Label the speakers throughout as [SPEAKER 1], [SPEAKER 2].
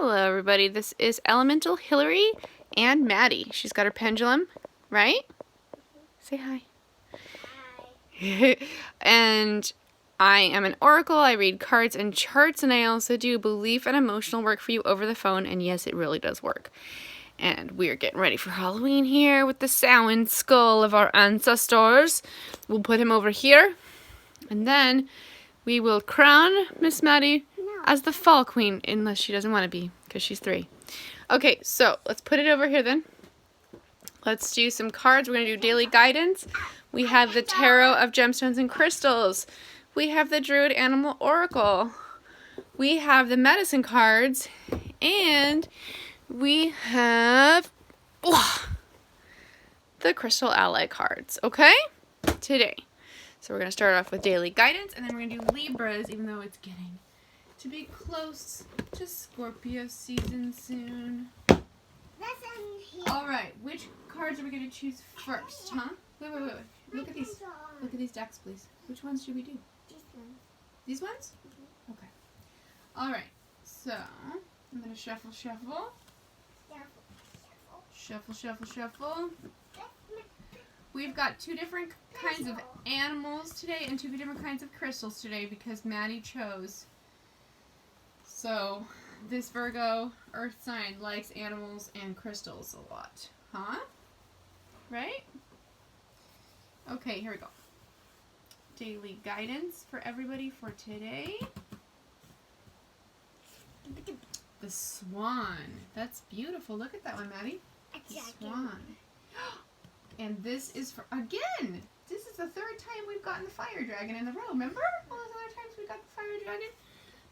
[SPEAKER 1] Hello, everybody. This is Elemental Hilary and Maddie. She's got her pendulum, right? Say hi. Hi. And I am an oracle. I read cards and charts, and I also do belief and emotional work for you over the phone. And yes, it really does work. And we are getting ready for Halloween here with the Swan skull of our ancestors. We'll put him over here, and then we will crown Miss Maddie as the fall queen, unless she doesn't want to be, because she's 3. Okay, so let's put it over here then. Let's do some cards. We're going to do daily guidance. We have the Tarot of Gemstones and Crystals. We have the Druid Animal Oracle. We have the Medicine cards. And we have the Crystal Ally cards, okay? Today. So we're going to start off with daily guidance, and then we're going to do Libras, even though it's getting to be close to Scorpio season soon. Alright, which cards are we going to choose first, huh? Wait. Look at these. Look at these decks, please. Which ones should we do? These ones. These ones? Mm-hmm. Okay. Alright, so I'm going to shuffle. Shuffle. We've got 2 different kinds of animals today and 2 different kinds of crystals today because Maddie chose. So, this Virgo Earth sign likes animals and crystals a lot. Huh? Right? Okay, here we go. Daily guidance for everybody for today. The Swan. That's beautiful. Look at that one, Maddie. The Swan. And this is for, again, this is the 3rd time we've gotten the Fire Dragon in a row. Remember all those other times we got the Fire Dragon?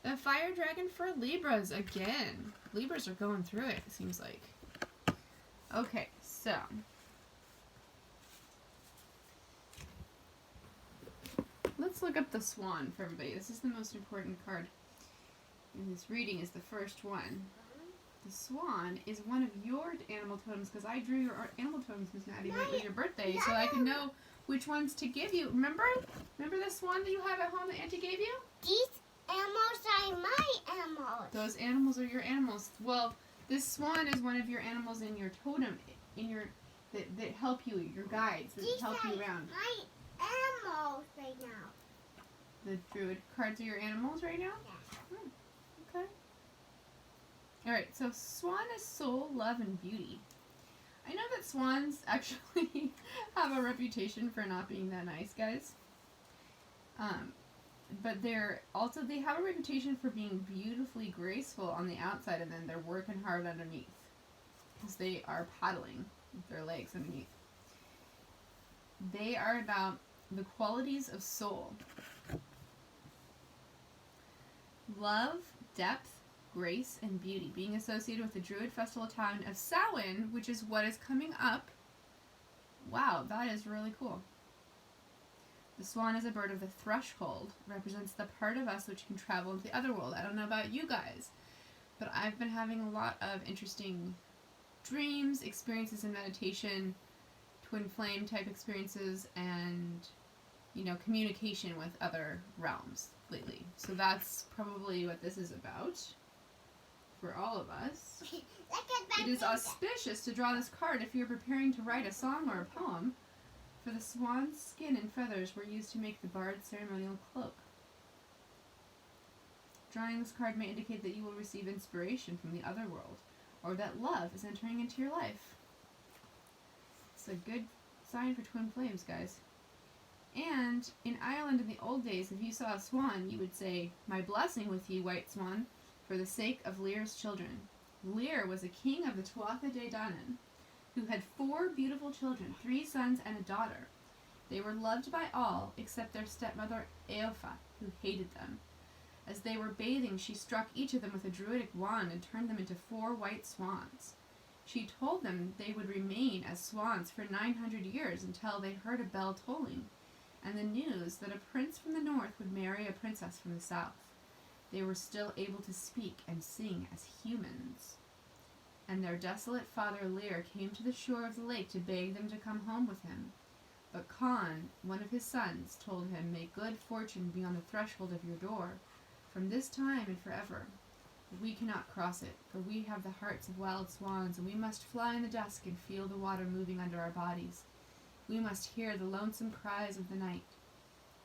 [SPEAKER 1] The Fire Dragon for Libras again. Libras are going through it seems like. Okay, so. Let's look up the Swan for everybody. This is the most important card in this reading is the first one. The Swan is one of your animal totems because I drew your animal totems, Miss Maddie, right with your birthday, so I can know which ones to give you. Remember the Swan that you have at home that Auntie gave you?
[SPEAKER 2] These animals are my animals.
[SPEAKER 1] Those animals are your animals. Well, this Swan is one of your animals in your totem, in your that help you, your guides that help you around.
[SPEAKER 2] My animals right now.
[SPEAKER 1] The Druid cards are your animals right now?
[SPEAKER 2] Yes.
[SPEAKER 1] Okay. Alright, so Swan is soul, love, and beauty. I know that swans actually have a reputation for not being that nice, guys. But they have a reputation for being beautifully graceful on the outside, and then they're working hard underneath. Because they are paddling with their legs underneath. They are about the qualities of soul. Love, depth, grace, and beauty, being associated with the Druid festival town of Samhain, which is what is coming up. Wow, that is really cool. The Swan is a bird of the threshold, represents the part of us which can travel into the other world. I don't know about you guys, but I've been having a lot of interesting dreams, experiences in meditation, twin flame type experiences, and communication with other realms lately. So that's probably what this is about. For all of us. It is auspicious to draw this card if you're preparing to write a song or a poem, for the swan's skin and feathers were used to make the bard's ceremonial cloak. Drawing this card may indicate that you will receive inspiration from the other world, or that love is entering into your life. It's a good sign for twin flames, guys. And in Ireland in the old days, if you saw a swan, you would say, "My blessing with you, white swan, for the sake of Lear's children." Lear was a king of the Tuatha De Danann, who had 4 beautiful children, 3 sons and a daughter. They were loved by all except their stepmother Eofa, who hated them. As they were bathing, she struck each of them with a druidic wand and turned them into 4 white swans. She told them they would remain as swans for 900 years until they heard a bell tolling, and the news that a prince from the north would marry a princess from the south. They were still able to speak and sing as humans. And their desolate father Lear came to the shore of the lake to beg them to come home with him. But Con, one of his sons, told him, "May good fortune be on the threshold of your door, from this time and forever." We cannot cross it, for we have the hearts of wild swans, and we must fly in the dusk and feel the water moving under our bodies. We must hear the lonesome cries of the night.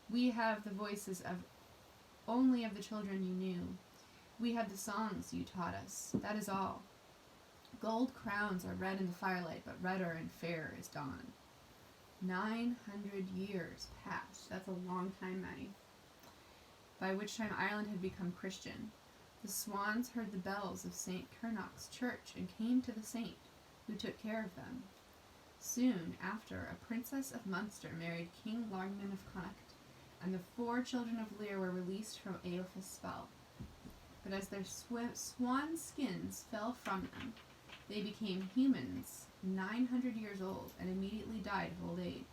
[SPEAKER 1] We have the voices of only of the children you knew. We have the songs you taught us. That is all. Gold crowns are red in the firelight, but redder and fairer is dawn. 900 years passed. That's a long time, Maddie. By which time Ireland had become Christian. The swans heard the bells of St. Cernach's church and came to the saint, who took care of them. Soon after, a princess of Munster married King Lagman of Connacht, and the 4 children of Lear were released from Eofa's spell. But as their swan skins fell from them, they became humans, 900 years old, and immediately died of old age.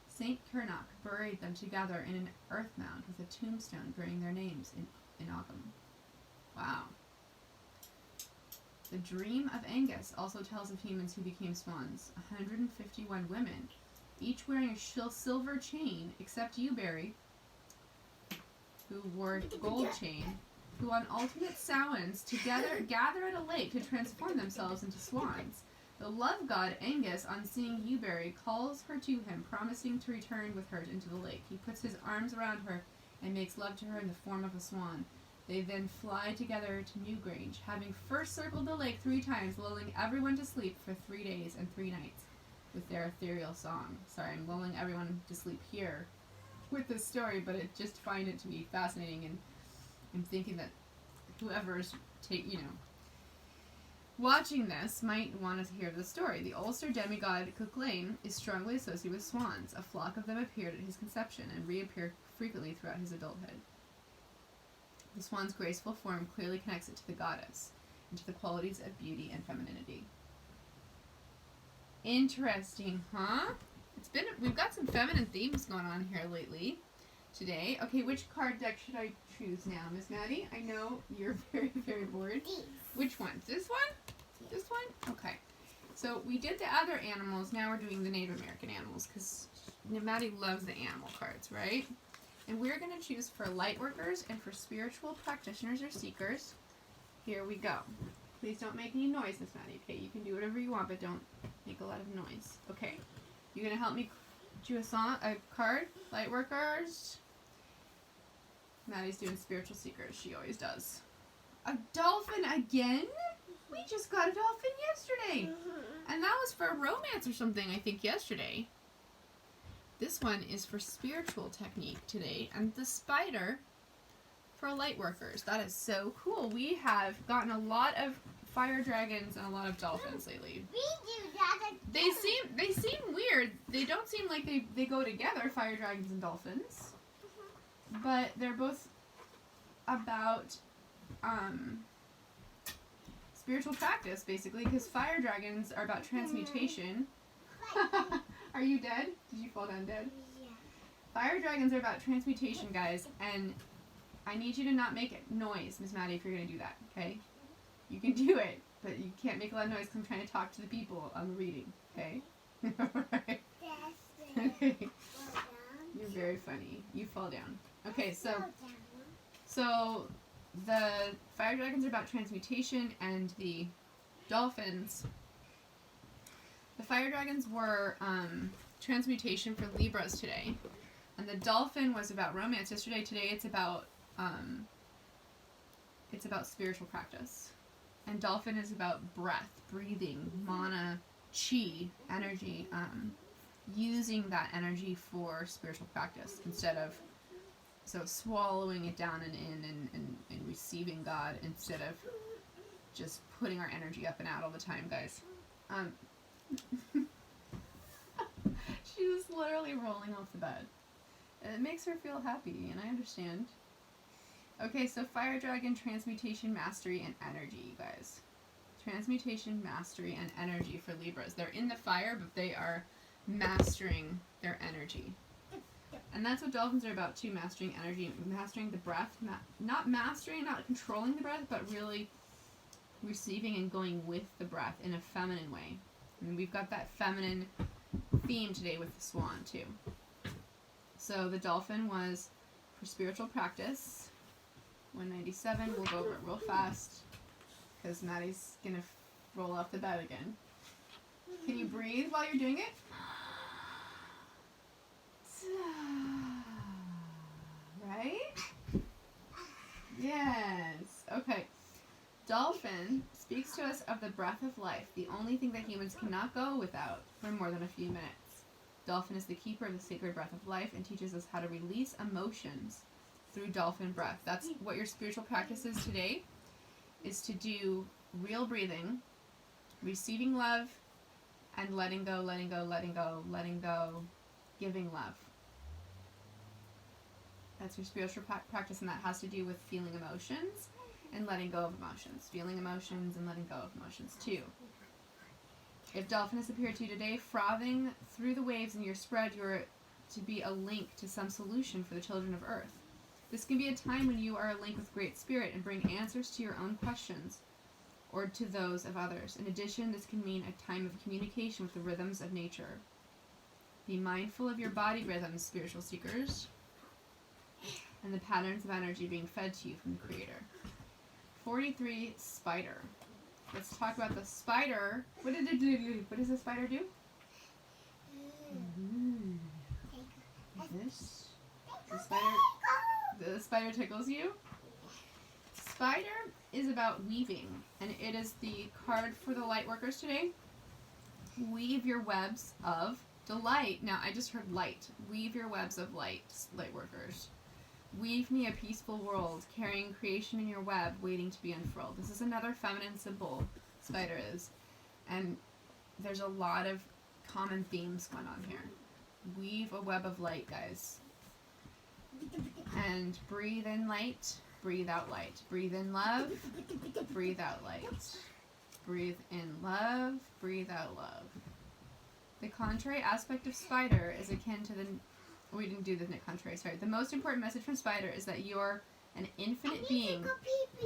[SPEAKER 1] St. Cernach buried them together in an earth mound with a tombstone bearing their names in Ogham. Wow. The Dream of Angus also tells of humans who became swans. 151 women, each wearing a silver chain, except you, Barry, who wore a gold chain, who on alternate Samhains together gather at a lake to transform themselves into swans. The love god Angus, on seeing Ewberry, calls her to him, promising to return with her into the lake. He puts his arms around her and makes love to her in the form of a swan. They then fly together to Newgrange, having first circled the lake 3 times, lulling everyone to sleep for 3 days and 3 nights with their ethereal song. Sorry, I'm lulling everyone to sleep here with this story, but I just find it to be fascinating, and I'm thinking that whoever's watching this might want to hear the story. The Ulster demigod Cuchulainn is strongly associated with swans. A flock of them appeared at his conception and reappeared frequently throughout his adulthood. The swan's graceful form clearly connects it to the goddess and to the qualities of beauty and femininity. Interesting, huh? We've got some feminine themes going on here lately. Today. Okay, which card deck should I choose now, Miss Maddie? I know you're very, very bored. Which one? This one? This one? Okay. So we did the other animals. Now we're doing the Native American animals because Maddie loves the animal cards, right? And we're going to choose for light workers and for spiritual practitioners or seekers. Here we go. Please don't make any noise, Miss Maddie. Okay, you can do whatever you want, but don't make a lot of noise. Okay. You're going to help me choose a card? Light workers? Maddie's doing spiritual seekers. She always does. A dolphin again? We just got a dolphin yesterday. And that was for romance or something, I think, yesterday. This one is for spiritual technique today. And the spider for light workers. That is so cool. We have gotten a lot of fire dragons and a lot of dolphins lately.
[SPEAKER 2] We do that.
[SPEAKER 1] They seem weird. They don't seem like they go together, fire dragons and dolphins. But they're both about spiritual practice, basically, because fire dragons are about transmutation. Are you dead? Did you fall down dead?
[SPEAKER 2] Yeah.
[SPEAKER 1] Fire dragons are about transmutation, guys, and I need you to not make noise, Miss Maddie, if you're going to do that, okay? You can do it, but you can't make a lot of noise because I'm trying to talk to the people on the reading, okay? Alright. Okay. You're very funny. You fall down. Okay, so the fire dragons are about transmutation, and the dolphins. The fire dragons were transmutation for Libras today, and the dolphin was about romance yesterday. Today it's about spiritual practice, and dolphin is about breath, breathing, mana, chi, energy, using that energy for spiritual practice instead of swallowing it down and in and receiving God instead of just putting our energy up and out all the time, guys. She was literally rolling off the bed. It makes her feel happy, and I understand. Okay, so fire dragon, transmutation, mastery, and energy, you guys. Transmutation, mastery, and energy for Libras. They're in the fire, but they are mastering their energy. And that's what dolphins are about too, mastering energy, mastering the breath. Not mastering, not controlling the breath, but really receiving and going with the breath in a feminine way. And we've got that feminine theme today with the swan too. So the dolphin was for spiritual practice. 197. We'll go over it real fast because Maddie's going to roll off the bed again. Can you breathe while you're doing it? Right? Yes. Okay. Dolphin speaks to us of the breath of life, the only thing that humans cannot go without for more than a few minutes. Dolphin is the keeper of the sacred breath of life and teaches us how to release emotions through dolphin breath. That's what your spiritual practice is today, is to do real breathing, receiving love, and letting go, letting go, letting go, letting go, giving love. That's your spiritual practice, and that has to do with feeling emotions and letting go of emotions. Feeling emotions and letting go of emotions too. If Dolphin has appeared to you today, frothing through the waves in your spread, you're to be a link to some solution for the children of Earth. This can be a time when you are a link with Great Spirit and bring answers to your own questions or to those of others. In addition, this can mean a time of communication with the rhythms of nature. Be mindful of your body rhythms, spiritual seekers, and the patterns of energy being fed to you from the Creator. 43, Spider. Let's talk about the spider. What did it do? What does the spider do? This. The spider tickles you. Spider is about weaving, and it is the card for the light workers today. Weave your webs of delight. Now, I just heard light. Weave your webs of light, light workers. Weave me a peaceful world, carrying creation in your web, waiting to be unfurled. This is another feminine symbol, spider is. And there's a lot of common themes going on here. Weave a web of light, guys. And breathe in light, breathe out light. Breathe in love, breathe out light. Breathe in love, breathe out love. The contrary aspect of spider is akin to the... We didn't do the contrary, sorry. The most important message from Spider is that you're an infinite being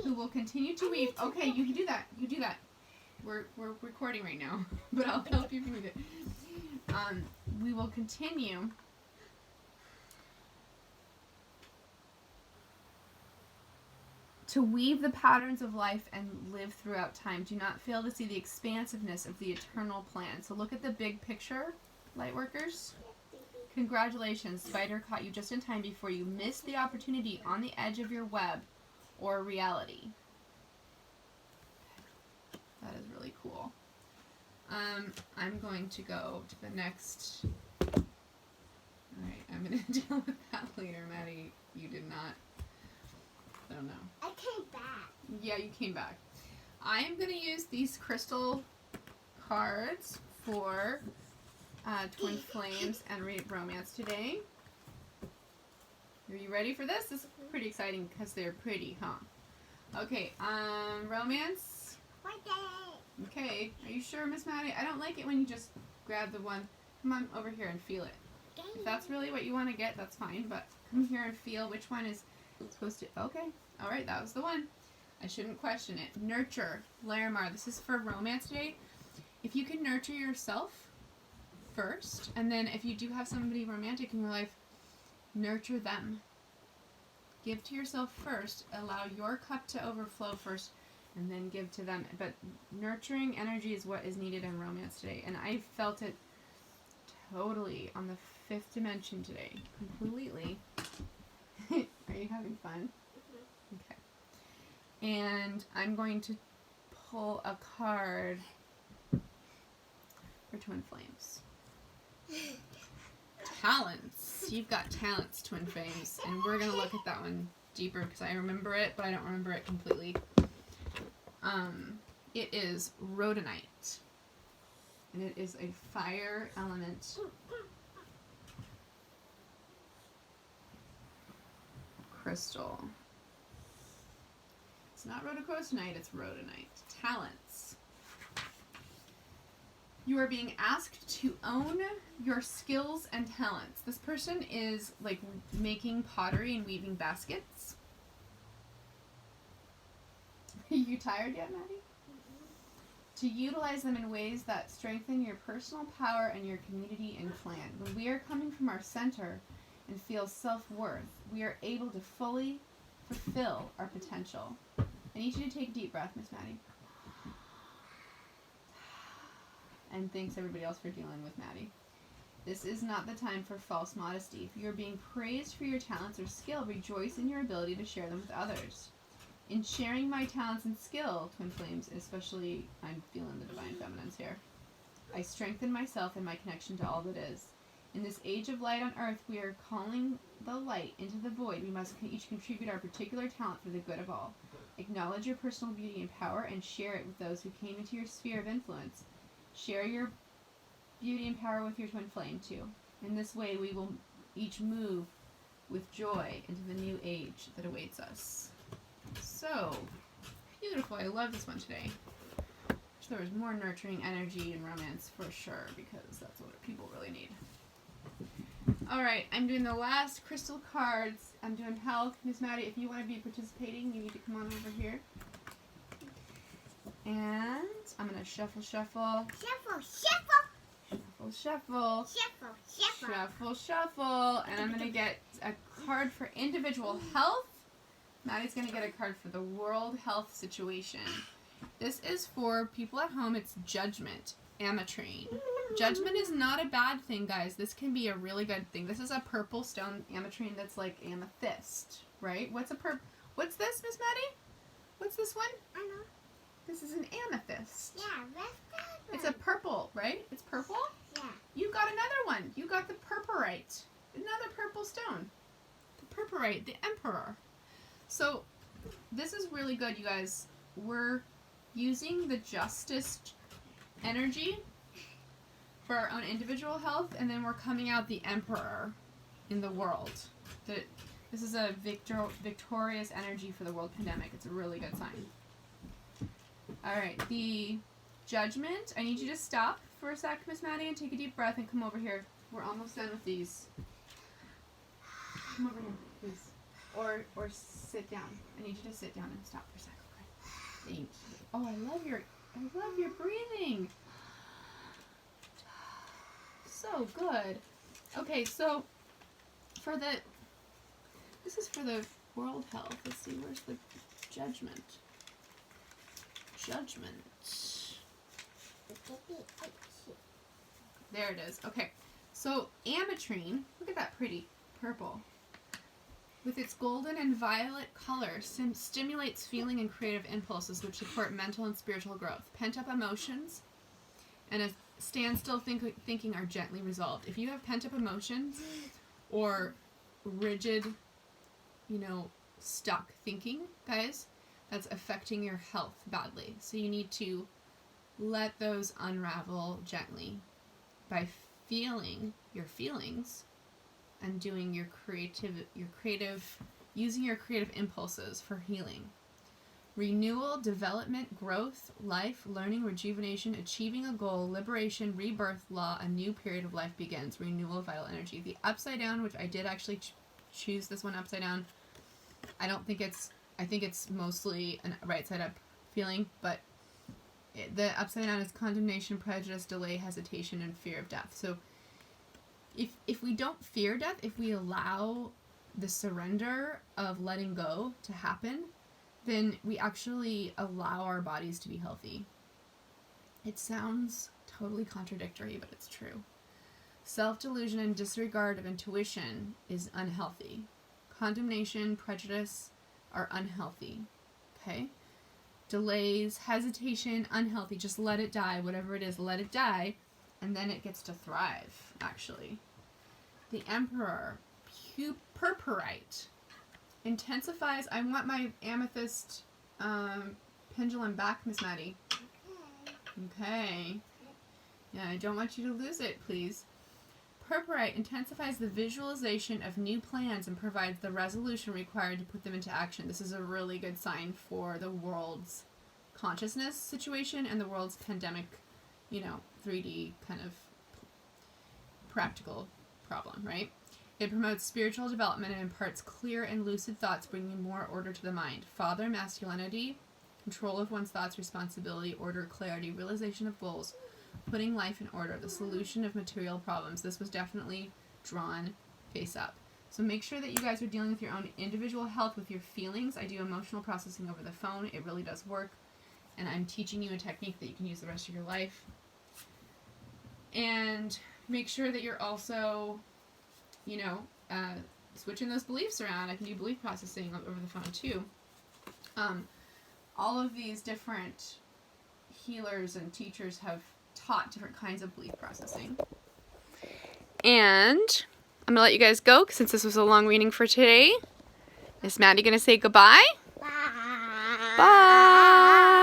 [SPEAKER 1] who will continue to weave. Okay, you can do that. You do that. We're recording right now, but I'll help you if you need it. We will continue to weave the patterns of life and live throughout time. Do not fail to see the expansiveness of the eternal plan. So look at the big picture, light workers. Congratulations, Spider caught you just in time before you missed the opportunity on the edge of your web or reality. That is really cool. I'm going to go to the next... Alright, I'm going to deal with that later, Maddie. You did not... I don't know.
[SPEAKER 2] I came back.
[SPEAKER 1] Yeah, you came back. I am going to use these crystal cards for... Twin Flames and Romance today. Are you ready for this? This is pretty exciting because they're pretty, huh? Okay, Romance. Okay, are you sure, Miss Maddie? I don't like it when you just grab the one. Come on over here and feel it. If that's really what you want to get, that's fine, but come here and feel which one is supposed to... Okay, alright, that was the one. I shouldn't question it. Nurture. Larimar, this is for Romance today. If you can nurture yourself first, and then if you do have somebody romantic in your life, nurture them. Give to yourself first, allow your cup to overflow first, and then give to them. But nurturing energy is what is needed in romance today, and I felt it totally on the 5th dimension today, completely. Are you having fun? Okay. And I'm going to pull a card for Twin Flames. Talents. You've got talents, Twin Flames. And we're going to look at that one deeper because I remember it, but I don't remember it completely. It is rhodonite. And it is a fire element crystal. It's not rhodocrosonite, it's rhodonite. Talents. You are being asked to own your skills and talents. This person is like making pottery and weaving baskets. Are you tired yet, Maddie? To utilize them in ways that strengthen your personal power and your community and clan. When we are coming from our center and feel self-worth, we are able to fully fulfill our potential. I need you to take a deep breath, Miss Maddie. And thanks everybody else for dealing with Maddie. This is not the time for false modesty. If you're being praised for your talents or skill, rejoice in your ability to share them with others. In sharing my talents and skill, Twin Flames, especially I'm feeling the Divine Feminines here, I strengthen myself and my connection to all that is. In this age of light on earth, we are calling the light into the void. We must each contribute our particular talent for the good of all. Acknowledge your personal beauty and power and share it with those who came into your sphere of influence. Share your beauty and power with your twin flame too. In this way, we will each move with joy into the new age that awaits us. So beautiful. I love this one today. Wish there was more nurturing energy and romance for sure, because that's what people really need. Alright, I'm doing the last crystal cards. I'm doing health. Miss Maddie, if you want to be participating, you need to come on over here. And I'm going to shuffle.
[SPEAKER 2] Shuffle.
[SPEAKER 1] And I'm going to get a card for individual health. Maddie's going to get a card for the world health situation. This is for people at home. It's Judgment, Ametrine. Judgment is not a bad thing, guys. This can be a really good thing. This is a purple stone ametrine that's like amethyst, right? What's this, Miss Maddie? What's this one?
[SPEAKER 2] I know.
[SPEAKER 1] This is an amethyst.
[SPEAKER 2] Yeah, that's good.
[SPEAKER 1] It's a purple, right? It's purple?
[SPEAKER 2] Yeah.
[SPEAKER 1] You got another one. You got the purpurite. Another purple stone. The purpurite, the emperor. So, this is really good, you guys. We're using the justice energy for our own individual health, and then we're coming out the emperor in the world. This is a victorious energy for the world pandemic. It's a really good sign. Alright, the Judgment. I need you to stop for a sec, Miss Maddie, and take a deep breath and come over here. We're almost done with these. Come over here, please. Or sit down. I need you to sit down and stop for a sec, okay? Thank you. Oh, I love your breathing. So good. Okay, so this is for the world health. Let's see, where's the Judgment? There it is. Okay, so ametrine, look at that pretty purple. With its golden and violet color, stimulates feeling and creative impulses which support mental and spiritual growth. Pent-up emotions and a standstill thinking are gently resolved. If you have pent-up emotions or rigid, stuck thinking, guys, that's affecting your health badly. So you need to let those unravel gently by feeling your feelings and doing using your creative impulses for healing. Renewal, development, growth, life, learning, rejuvenation, achieving a goal, liberation, rebirth, law, a new period of life begins. Renewal, vital energy. The upside down, which I did actually choose this one upside down. I think it's mostly a right side up feeling, but the upside down is condemnation, prejudice, delay, hesitation, and fear of death. So if we don't fear death, if we allow the surrender of letting go to happen, then we actually allow our bodies to be healthy. It sounds totally contradictory, but it's true. Self-delusion and disregard of intuition is unhealthy. Condemnation, prejudice are unhealthy. Okay? Delays, hesitation, unhealthy. Just let it die. Whatever it is, let it die, and then it gets to thrive, actually. The Emperor, purpurite, intensifies. I want my amethyst pendulum back, Miss Maddie. Okay. Yeah, I don't want you to lose it, please. Purpurite intensifies the visualization of new plans and provides the resolution required to put them into action. This is a really good sign for the world's consciousness situation and the world's pandemic, 3D kind of practical problem, right? It promotes spiritual development and imparts clear and lucid thoughts, bringing more order to the mind. Father, masculinity, control of one's thoughts, responsibility, order, clarity, realization of goals, putting life in order, the solution of material problems. This was definitely drawn face up. So make sure that you guys are dealing with your own individual health with your feelings. I do emotional processing over the phone. It really does work. And I'm teaching you a technique that you can use the rest of your life. And make sure that you're also, you know, switching those beliefs around. I can do belief processing over the phone too. All of these different healers and teachers have taught different kinds of belief processing. And I'm going to let you guys go since this was a long reading for today. Is Maddie going to say goodbye?
[SPEAKER 2] Bye.
[SPEAKER 1] Bye.